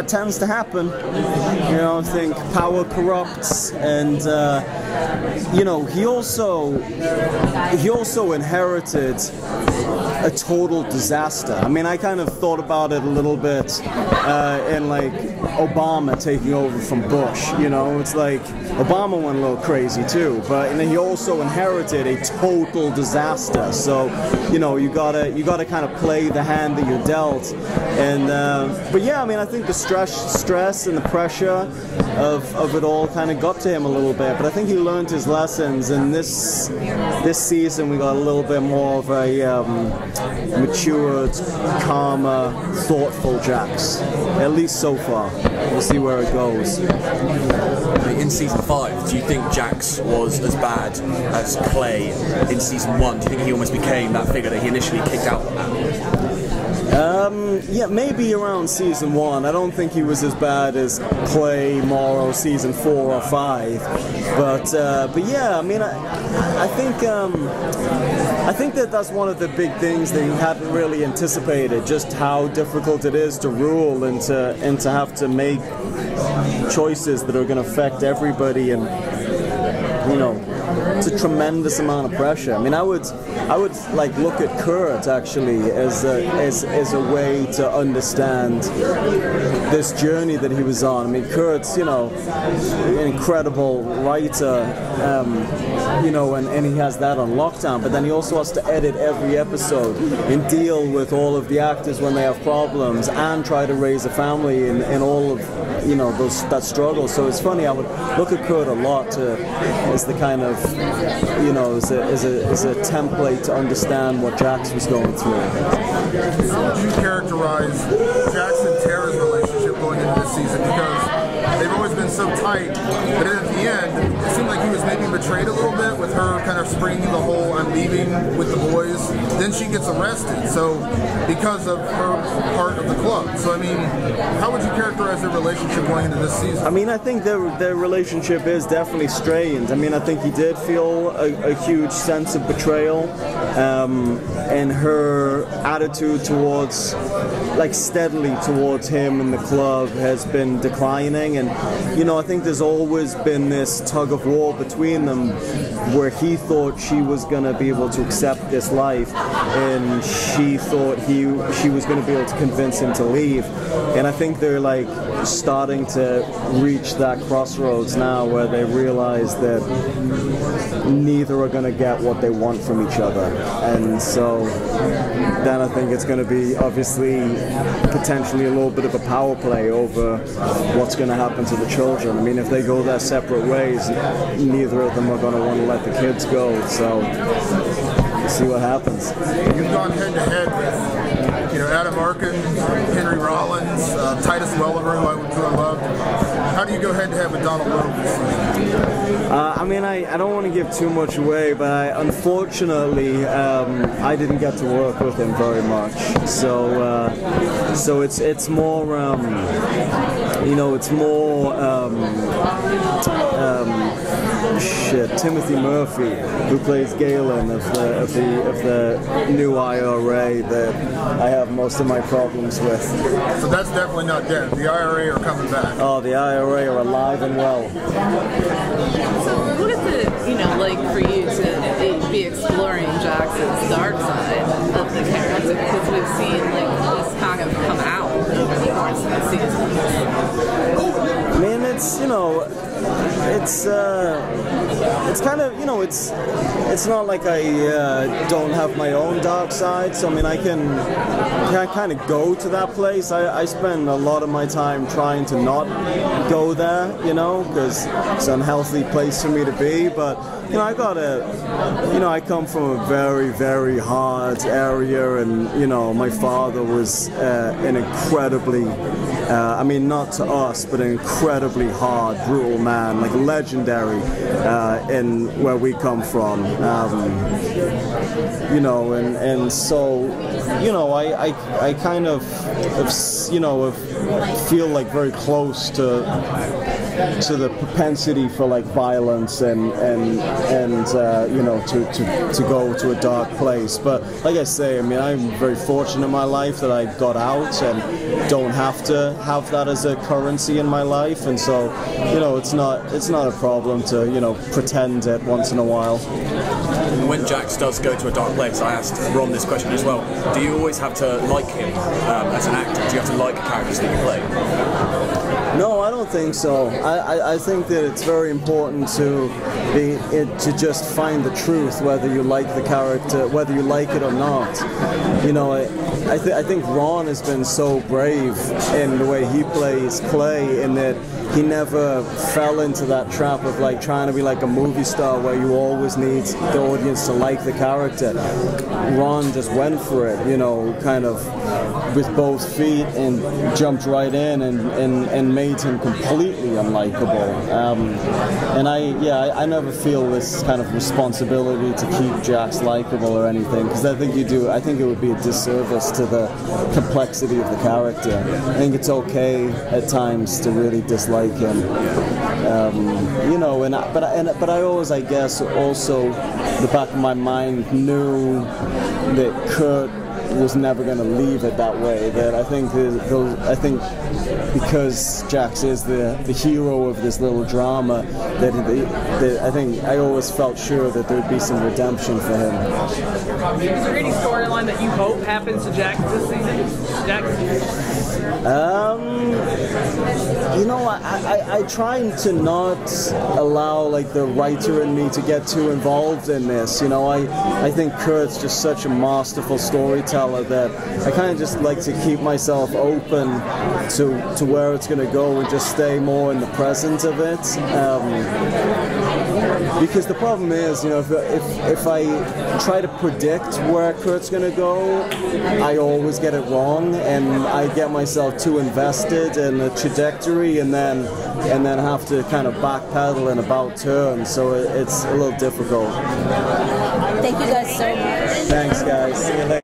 tends to happen. You know, I think power corrupts, and you know, he also inherited a total disaster. I mean, I kind of thought about it a little bit in like Obama taking over from Bush. You know, it's like Obama went a little crazy too, but he also inherited a total disaster. So, you know, you gotta kind of play the hand that you're dealt. And but yeah, I mean, I think the stress and the pressure of it all kind of got to him a little bit. But I think he learned his lessons, and this season we got a little bit more of a matured, calmer, thoughtful Jax. At least so far. We'll see where it goes. In season 5, do you think Jax was as bad as Clay in season 1? Do you think he almost became that figure that he initially kicked out? Yeah, maybe around season 1. I don't think he was as bad as Clay, Morrow, season 4 or 5. But yeah, I mean, I think that's one of the big things that he hadn't really anticipated, just how difficult it is to rule and to have to make choices that are going to affect everybody, and you know, it's a tremendous amount of pressure. I mean, I would like look at Kurt actually as a way to understand this journey that he was on. I mean, Kurt's, you know, an incredible writer, you know, and he has that on lockdown, but then he also has to edit every episode and deal with all of the actors when they have problems and try to raise a family and all of, you know, that struggle. So it's funny, I would look at Kurt a lot as the kind of, you know, as a template to understand what Jax was going through. How would you characterize Jax and Tara's relationship going into this season? Because they've always been so tight, but at the end, it seemed like he was maybe betrayed a little bit with her kind of springing the whole "I'm leaving" with the boys. Then she gets arrested, so because of her part of the club. So I mean, how would you characterize their relationship going into this season? I mean, I think their relationship is definitely strained. I mean, I think he did feel a huge sense of betrayal, and her attitude towards, like steadily towards him and the club has been declining. And you know, I think there's always been this tug of war between them, where he thought she was going to be able to accept this life, and she thought she was going to be able to convince him to leave. And I think they're like starting to reach that crossroads now, where they realize that neither are going to get what they want from each other. And so then I think it's going to be obviously potentially a little bit of a power play over what's going to happen to the children. I mean, if they go their separate ways, neither of them are going to want to let the kids go. So we'll see what happens. You've gone head to head with, you know, Adam Arkin, Henry Rollins, Titus Welliver, who I loved. How do you go head to head with Donald Logue this season? I mean, I don't want to give too much away, but unfortunately, I didn't get to work with him very much. So it's more, you know, it's more Timothy Murphy, who plays Galen of the new IRA, that I have most of my problems with. So that's definitely not dead. The IRA are coming back. Oh, the IRA are alive and well. So what is it, you know, like for you to be exploring Jax's dark side of the character? Because we've seen like this kind of come out over the course of the season. I mean, it's, you know, it's kind of, you know, it's not like I don't have my own dark side. So I mean, I can kind of go to that place. I spend a lot of my time trying to not go there, you know, because it's an unhealthy place for me to be. But you know, I come from a very, very hard area, and you know, my father was an incredibly, I mean, not to us, but an incredibly hard, brutal man, like legendary in where we come from. You know, and so, you know, I kind of, you know, feel like very close to to the propensity for like violence and you know, to go to a dark place. But like I say, I mean, I'm very fortunate in my life that I got out and don't have to have that as a currency in my life, and so, you know, it's not a problem to, you know, pretend it once in a while. When Jax does go to a dark place, I asked Ron this question as well. Do you always have to like him as an actor? Do you have to like the characters that you play? No, I don't think so. I think that it's very important to just find the truth, whether you like the character, whether you like it or not. You know, I think Ron has been so brave in the way he plays Clay, in that he never fell into that trap of like trying to be like a movie star where you always need the audience to like the character. Ron just went for it, you know, kind of with both feet, and jumped right in and made him completely unlikable. And I never feel this kind of responsibility to keep Jax likable or anything, because I think it would be a disservice to the complexity of the character. I think it's okay at times to really dislike him, you know. But I always, I guess, also the back of my mind knew that Kurt was never going to leave it that way. That I think because Jax is the hero of this little drama, that I think I always felt sure that there would be some redemption for him. Is there any storyline that you hope happens to Jax this season? You know, I try to not allow like the writer in me to get too involved in this. You know, I think Kurt's just such a masterful storyteller that I kind of just like to keep myself open to where it's going to go and just stay more in the present of it. Because the problem is, you know, if I try to predict where Kurt's going to go, I always get it wrong, and I get myself too invested in the trajectory, and then have to kind of backpedal in about turn. So it's a little difficult. Thank you guys so much. Thanks, guys. See you later.